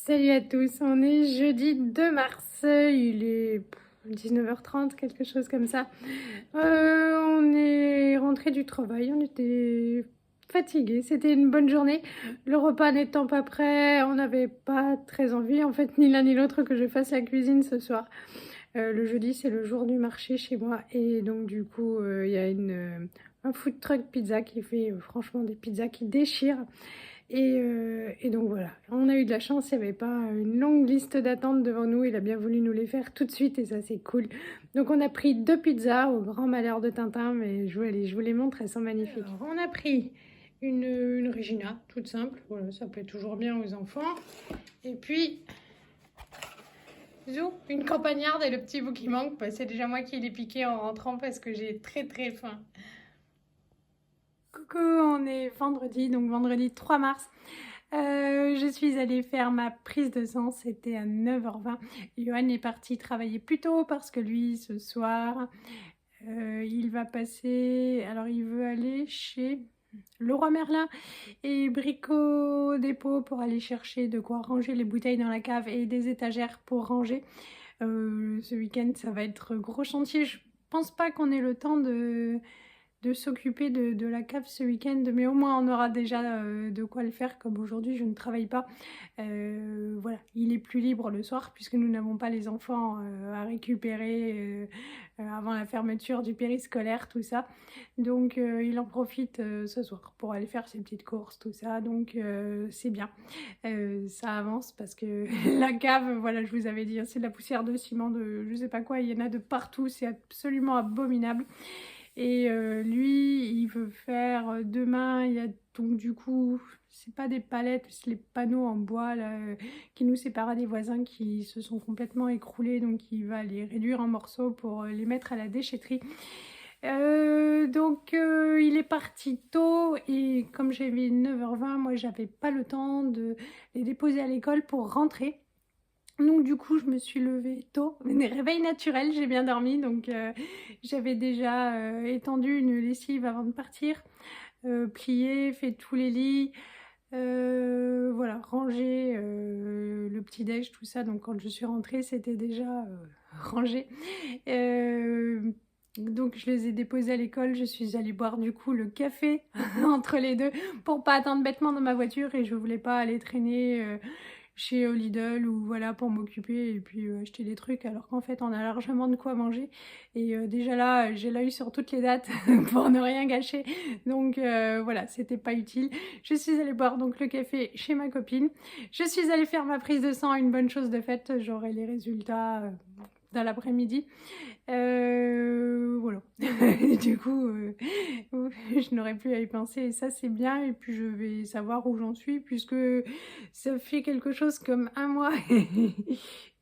Salut à tous, on est jeudi 2 mars, il est 19h30, quelque chose comme ça. On est rentré du travail, on était fatigués, c'était une bonne journée. Le repas n'étant pas prêt, on n'avait pas très envie, en fait, ni l'un ni l'autre que je fasse la cuisine ce soir. Le jeudi, c'est le jour du marché chez moi et donc du coup, il y a un food truck pizza qui fait franchement des pizzas qui déchirent. Et donc voilà, on a eu de la chance, il n'y avait pas une longue liste d'attente devant nous, il a bien voulu nous les faire tout de suite et ça c'est cool. Donc on a pris 2 pizzas au grand malheur de Tintin, mais je vous les montre, elles sont magnifiques. Alors, on a pris une Regina, toute simple, voilà, ça plaît toujours bien aux enfants. Et puis, zou, une campagnarde et le petit bout qui manque, bah, c'est déjà moi qui l'ai piqué en rentrant parce que j'ai très très faim. Coucou, on est vendredi, donc vendredi 3 mars. Je suis allée faire ma prise de sang, c'était à 9h20. Johan est parti travailler plus tôt parce que lui, ce soir, il va passer... Alors, il veut aller chez Leroy Merlin et Brico Dépôt pour aller chercher de quoi ranger les bouteilles dans la cave et des étagères pour ranger. Ce week-end, ça va être gros chantier. Je pense pas qu'on ait le temps de s'occuper de la cave ce week-end, mais au moins on aura déjà de quoi le faire, comme aujourd'hui je ne travaille pas. Voilà, il est plus libre le soir puisque nous n'avons pas les enfants à récupérer avant la fermeture du périscolaire, tout ça. Donc il en profite ce soir pour aller faire ses petites courses, tout ça. Donc c'est bien, ça avance parce que la cave, voilà, je vous avais dit, c'est de la poussière de ciment, de je sais pas quoi, il y en a de partout, c'est absolument abominable. Et lui, il veut faire demain, il y a donc du coup, c'est pas des palettes, c'est les panneaux en bois là, qui nous séparent des voisins qui se sont complètement écroulés, donc il va les réduire en morceaux pour les mettre à la déchetterie. Donc il est parti tôt et comme j'avais 9h20, moi j'avais pas le temps de les déposer à l'école pour rentrer. Donc du coup, je me suis levée tôt, des réveils naturels, j'ai bien dormi, donc j'avais déjà étendu une lessive avant de partir, plié, fait tous les lits, voilà, rangé le petit-déj, tout ça, donc quand je suis rentrée, c'était déjà rangé. Donc je les ai déposés à l'école, je suis allée boire du coup le café entre les deux pour pas attendre bêtement dans ma voiture et je voulais pas aller traîner chez Lidl ou voilà pour m'occuper et puis acheter des trucs alors qu'en fait on a largement de quoi manger et déjà là j'ai l'œil sur toutes les dates pour ne rien gâcher, donc voilà, c'était pas utile. Je suis allée boire donc le café chez ma copine, je suis allée faire ma prise de sang, une bonne chose de faite, j'aurai les résultats dans l'après-midi. Voilà. Du coup, je n'aurais plus à y penser et ça c'est bien et puis je vais savoir où j'en suis puisque ça fait quelque chose comme un mois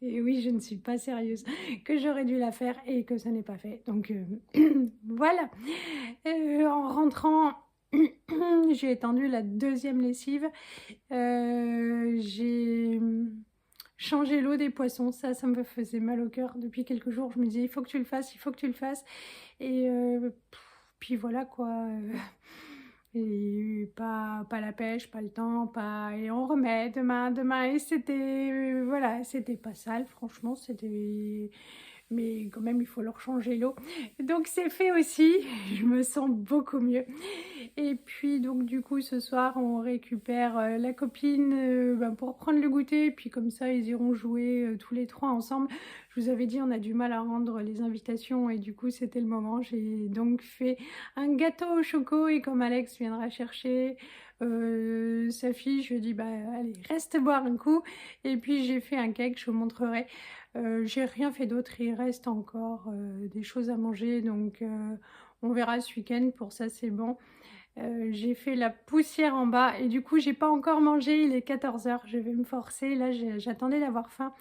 et oui, je ne suis pas sérieuse, que j'aurais dû la faire et que ça n'est pas fait. Donc voilà. En rentrant, j'ai étendu la deuxième lessive. J'ai changé l'eau des poissons. Ça me faisait mal au cœur depuis quelques jours. Je me disais, il faut que tu le fasses, il faut que tu le fasses. Et puis voilà quoi. Et pas la pêche, pas le temps, pas... Et on remet demain. Et c'était... voilà, c'était pas sale, franchement, c'était... Mais quand même, il faut leur changer l'eau. Donc c'est fait aussi, je me sens beaucoup mieux. Et puis donc du coup, ce soir, on récupère la copine pour prendre le goûter. Et puis comme ça, ils iront jouer tous les trois ensemble. Je vous avais dit, on a du mal à rendre les invitations et du coup, c'était le moment. J'ai donc fait un gâteau au choco et comme Alex viendra chercher sa fille, je lui ai dit, bah allez, reste boire un coup. Et puis j'ai fait un cake, je vous montrerai. J'ai rien fait d'autre, il reste encore des choses à manger, donc on verra ce week-end, pour ça c'est bon. J'ai fait la poussière en bas et du coup j'ai pas encore mangé, il est 14h, je vais me forcer, là j'attendais d'avoir faim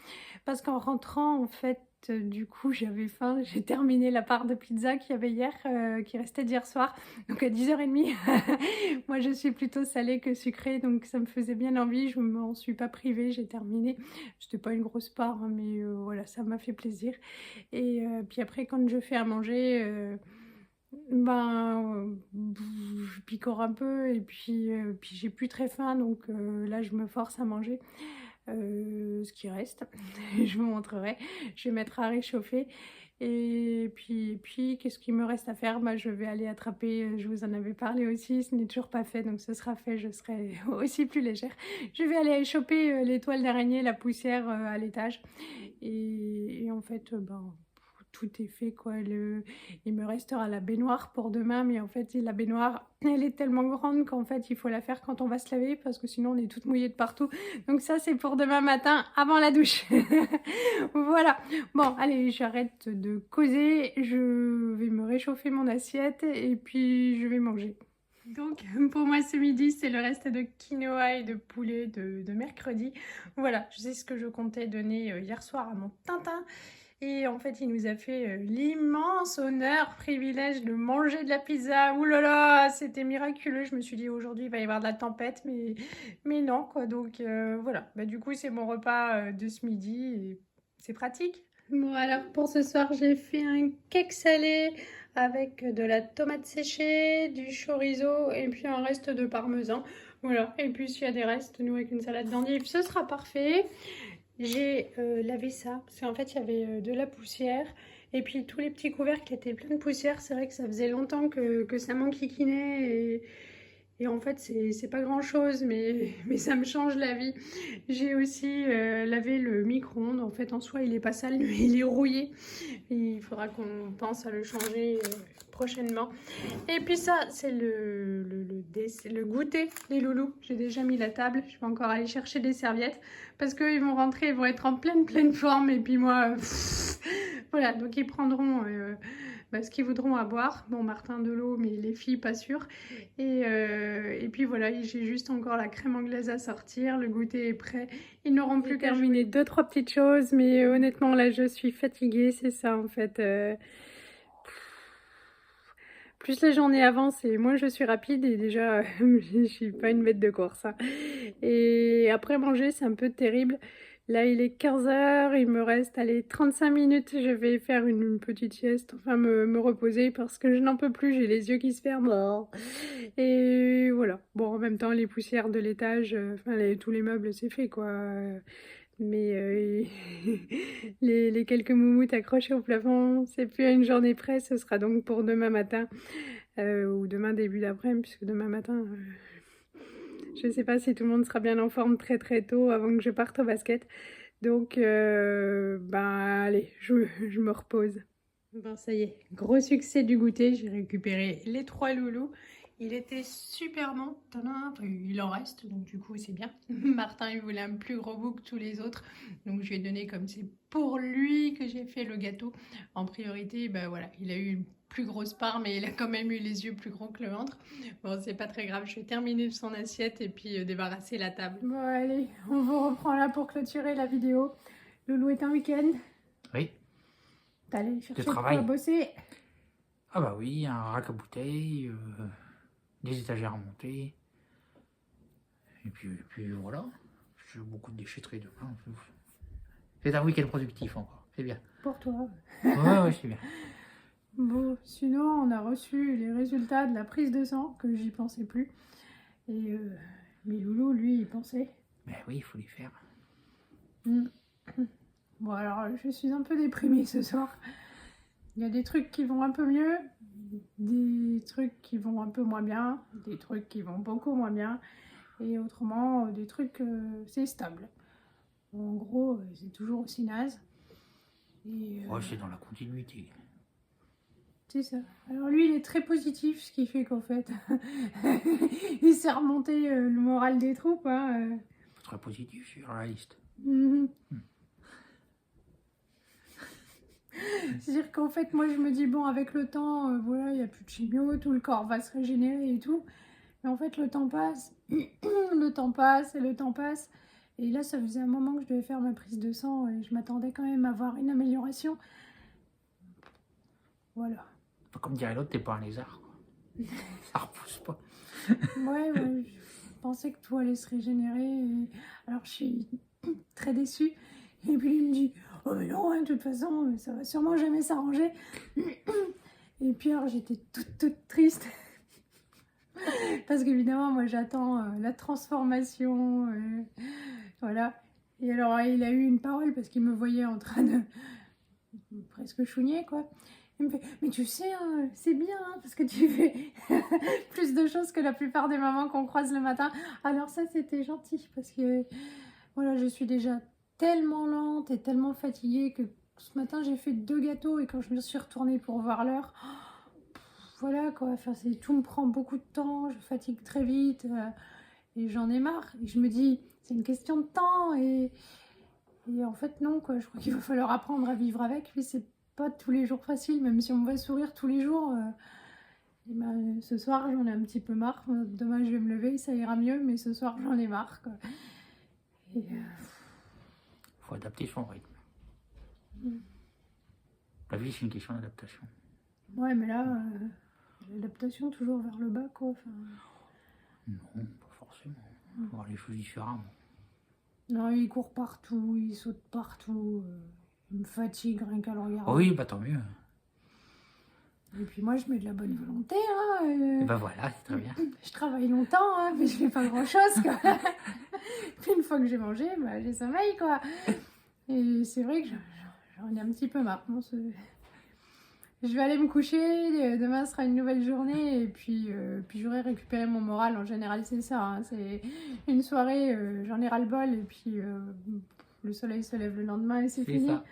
parce qu'en rentrant en fait du coup j'avais faim, j'ai terminé la part de pizza qu'il y avait hier, qui restait d'hier soir, donc à 10h30. Moi je suis plutôt salée que sucrée, donc ça me faisait bien envie, je m'en suis pas privée, j'ai terminé. C'était pas une grosse part, hein, mais voilà, ça m'a fait plaisir. Et puis après quand je fais à manger... je picore un peu et puis j'ai plus très faim, donc là je me force à manger. ce qui reste. Je vous montrerai. Je vais mettre à réchauffer. Et puis qu'est-ce qu'il me reste à faire? Bah, je vais aller attraper, je vous en avais parlé aussi, ce n'est toujours pas fait, donc ce sera fait, je serai aussi plus légère. Je vais aller choper les toiles d'araignée, la poussière à l'étage. Et en fait, ben, tout est fait, quoi. Il me restera la baignoire pour demain, mais en fait, la baignoire, elle est tellement grande qu'en fait, il faut la faire quand on va se laver, parce que sinon, on est toute mouillée de partout. Donc ça, c'est pour demain matin, avant la douche. Voilà. Bon, allez, j'arrête de causer. Je vais me réchauffer mon assiette et puis je vais manger. Donc pour moi ce midi c'est le reste de quinoa et de poulet de mercredi. Voilà, je sais ce que je comptais donner hier soir à mon Tintin. Et en fait il nous a fait l'immense honneur, privilège de manger de la pizza. Ouh là là, c'était miraculeux. Je me suis dit aujourd'hui il va y avoir de la tempête, mais non quoi. Donc voilà, bah, du coup c'est mon repas de ce midi et c'est pratique. Bon alors pour ce soir j'ai fait un cake salé avec de la tomate séchée, du chorizo et puis un reste de parmesan. Voilà, et puis s'il y a des restes, nous avec une salade d'endives, ce sera parfait. J'ai lavé ça, parce qu'en fait il y avait de la poussière. Et puis tous les petits couvercles étaient pleins de poussière. C'est vrai que ça faisait longtemps que ça m'enquiquinait. Et en fait, c'est pas grand chose, mais ça me change la vie. J'ai aussi lavé le micro-ondes. En fait, en soi, il est pas sale, mais il est rouillé. Et il faudra qu'on pense à le changer prochainement. Et puis ça, c'est le goûter des loulous. J'ai déjà mis la table. Je vais encore aller chercher des serviettes parce qu'ils vont rentrer, ils vont être en pleine forme. Et puis moi, voilà. Donc ils prendront ce qu'ils voudront à boire. Bon, Martin de l'eau, mais les filles pas sûres. Et puis voilà, j'ai juste encore la crème anglaise à sortir. Le goûter est prêt. Ils n'auront plus qu'à terminer 2-3 petites choses. Mais honnêtement, là, je suis fatiguée. C'est ça, en fait. Plus les journées avancent et moins je suis rapide et déjà je suis pas une bête de course. Hein. Et après manger c'est un peu terrible. Là il est 15 h, il me reste allez, 35 minutes, je vais faire une petite sieste, enfin me reposer parce que je n'en peux plus, j'ai les yeux qui se ferment. Et voilà, bon en même temps les poussières de l'étage, tous les meubles c'est fait quoi. Mais les quelques moumoutes accrochées au plafond, c'est plus à une journée près, ce sera donc pour demain matin ou demain début d'après-midi, puisque demain matin, je ne sais pas si tout le monde sera bien en forme très tôt avant que je parte au basket. Donc, allez, je me repose. Bon, ça y est, gros succès du goûter, j'ai récupéré les 3 loulous. Il était super bon, enfin, il en reste, donc du coup c'est bien. Martin il voulait un plus gros bout que tous les autres, donc je lui ai donné comme c'est pour lui que j'ai fait le gâteau. En priorité, voilà, il a eu une plus grosse part, mais il a quand même eu les yeux plus gros que le ventre. Bon, c'est pas très grave, je vais terminer son assiette et puis débarrasser la table. Bon allez, on vous reprend là pour clôturer la vidéo. Loulou est un week-end. Oui. T'es allé chercher quoi bosser? Ah bah oui, un rack à bouteilles, des étagères à monter. Et puis voilà. J'ai beaucoup de déchetterie demain. C'est un week-end productif encore. C'est bien. Pour toi. Ouais, c'est bien. Bon, sinon on a reçu les résultats de la prise de sang, que j'y pensais plus. Et mais Loulou, lui, il pensait. Ben oui, il faut les faire. Bon alors, je suis un peu déprimée ce soir. Il y a des trucs qui vont un peu mieux, des trucs qui vont un peu moins bien, des trucs qui vont beaucoup moins bien, et autrement, des trucs, c'est stable. En gros, c'est toujours aussi naze. Et, Ouais, c'est dans la continuité. C'est ça. Alors lui, il est très positif, ce qui fait qu'en fait, il s'est remonté le moral des troupes. Hein. Très positif, je suis réaliste. C'est-à-dire qu'en fait, moi, je me dis, bon, avec le temps, voilà, il n'y a plus de chimio, tout le corps va se régénérer et tout. Mais en fait, le temps passe, le temps passe et le temps passe. Et là, ça faisait un moment que je devais faire ma prise de sang et je m'attendais quand même à voir une amélioration. Voilà. Comme dirait l'autre, t'es pas un lézard. Ça repousse pas. Ouais, je pensais que tout allait se régénérer. Et... alors, je suis très déçue. Et puis, il me dit, oh mais non, de toute façon, ça va sûrement jamais s'arranger. Et puis, alors, j'étais toute triste. Parce qu'évidemment, moi, j'attends la transformation. Voilà. Et alors, il a eu une parole parce qu'il me voyait en train de presque chougner, quoi. Il me fait, mais tu sais, hein, c'est bien, hein, parce que tu fais plus de choses que la plupart des mamans qu'on croise le matin. Alors ça, c'était gentil, parce que voilà, je suis déjà tellement lente et tellement fatiguée que ce matin, j'ai fait 2 gâteaux et quand je me suis retournée pour voir l'heure, voilà quoi, enfin, tout me prend beaucoup de temps, je fatigue très vite et j'en ai marre. Et je me dis, c'est une question de temps et en fait, non, quoi. Je crois qu'il va falloir apprendre à vivre avec. Puis c'est pas tous les jours facile, même si on me voit sourire tous les jours. Et ben, ce soir, j'en ai un petit peu marre. Demain, je vais me lever, ça ira mieux, mais ce soir, j'en ai marre, quoi. Et, Faut adapter son rythme. Mm. La vie, c'est une question d'adaptation. ouais, mais là, l'adaptation toujours vers le bas, quoi. Enfin, Non, pas forcément. Faut voir les choses différemment. non, il court partout, il saute partout. Il me fatigue rien qu'à le regarder. Oh oui, bah tant mieux. Et puis moi, je mets de la bonne volonté, hein. Et bah voilà, c'est très bien. Je travaille longtemps, hein, mais je fais pas grand-chose, quoi. Puis une fois que j'ai mangé, bah, j'ai sommeil, quoi. Et c'est vrai que j'en ai un petit peu marre. Bon, je vais aller me coucher, demain sera une nouvelle journée, et puis j'aurai récupéré mon moral. En général, c'est ça, hein. C'est une soirée, j'en ai ras-le-bol, et puis le soleil se lève le lendemain, et c'est fini. Ça.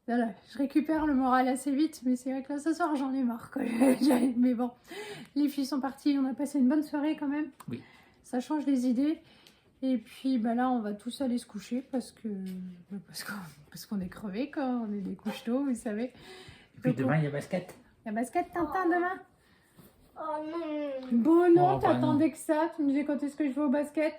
Voilà, je récupère le moral assez vite, mais c'est vrai que là, ce soir, j'en ai marre, quoi. Mais bon, les filles sont parties, on a passé une bonne soirée quand même. Oui. Ça change les idées. Et puis bah là, on va tous aller se coucher parce qu'on est crevés, quoi. On est des couches-tôt, vous savez. Et puis demain, il y a basket. La basket, Tintin, demain? Oh non. Bon, non, Oh, bah t'attendais que ça. Tu me disais quand est-ce que je vais au basket?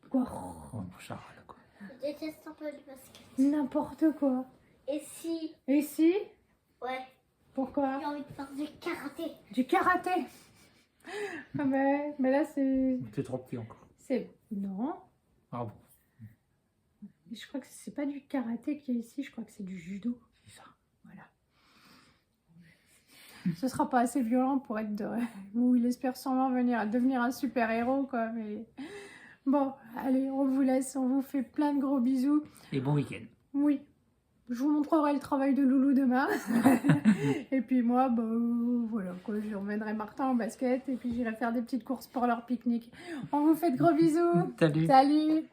Quoi? Oh, ça râle, quoi. Je déteste un peu le basket. N'importe quoi. Et si? Et si? Ouais. Pourquoi? J'ai envie de faire du karaté. Du karaté? Ah mais là, c'est... T'es trop petit encore. Non. Ah bon, Je crois que c'est pas du karaté qu'il y a ici, je crois que c'est du judo. c'est ça. Voilà. Ce sera pas assez violent pour être de... Ou il espère sûrement devenir un super-héros, quoi, mais... Bon, allez, on vous laisse, on vous fait plein de gros bisous. Et bon week-end. Oui, je vous montrerai le travail de Loulou demain. Et puis moi, bah, voilà, quoi, je emmènerai Martin en basket et puis j'irai faire des petites courses pour leur pique-nique. On vous fait de gros bisous. Salut. Salut.